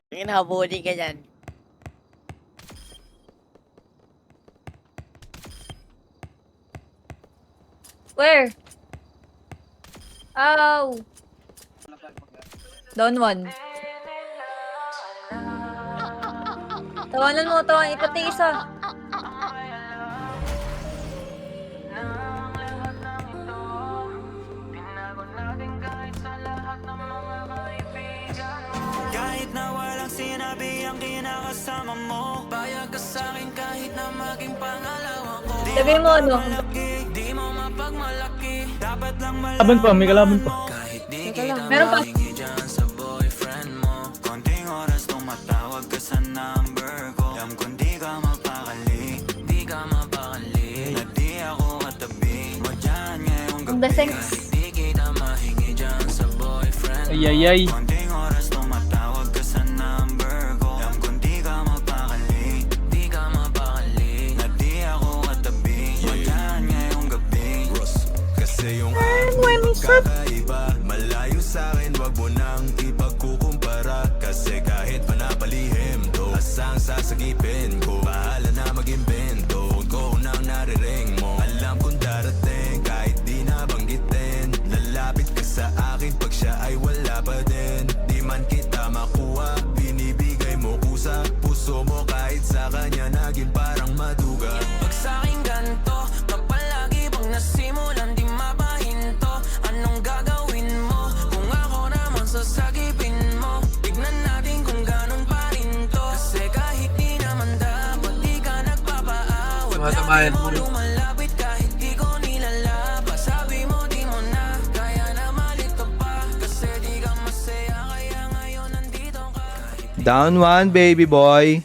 Tingin habulin ka dyan. Where? Ow! Down one. Tawanan mo, tawanan. Ipati isa. Kahit na walang sinabi ang kinakasama mo, payag ka sa'kin kahit na maging pangalawa ko. Lagay mo ano? Di mo mapagmalaki, dapat lang Laban pa, may kalaban pa. kahit di Teka lang. kita Meron pa. mahingi dyan sa boyfriend mo. Konting oras tumatawag ka sa number ko. Alam kong di ka mapakali, di ka mapakali, na di ako katabi mo dyan ngayong Ang gabi. beseng. Kahit di kita mahingi dyan sa boyfriend mo. Ay. Konting oras tumatawag ka sa number ko. Alam kong di ka mapakali, di ka mapakali, na di ako katabi mo dyan ngayong gabi. Kasi yung amoy mo kakaiba, malayo sa'kin, wag mo nang ipagkukumpara. Kasi kahit panapalihim to, asang sasagipin ko, bahala na mag-imbento. Huwag ko nang nariring mo, alam kong darating kahit di nabanggitin. Lalapit ka sa akin pag siya ay wala pa din. Di man kita makuha, binibigay mo kusa. Puso mo kahit sa kanya naging parang maduga. Pag sa'king ganto, kapag lagi bang nasimulan di mapahinto, anong gagawin mo kung ako naman sasagipin mo? Tignan natin kung ganun pa rin to. Kasi kahit di naman dapat di ka nagpapaawat. Lagi mo lumalapit kahit di ko nilalabas. Sabi mo di mo na kaya na malito pa. Kasi di ka masaya kaya ngayon nandito ka. Down one, baby boy.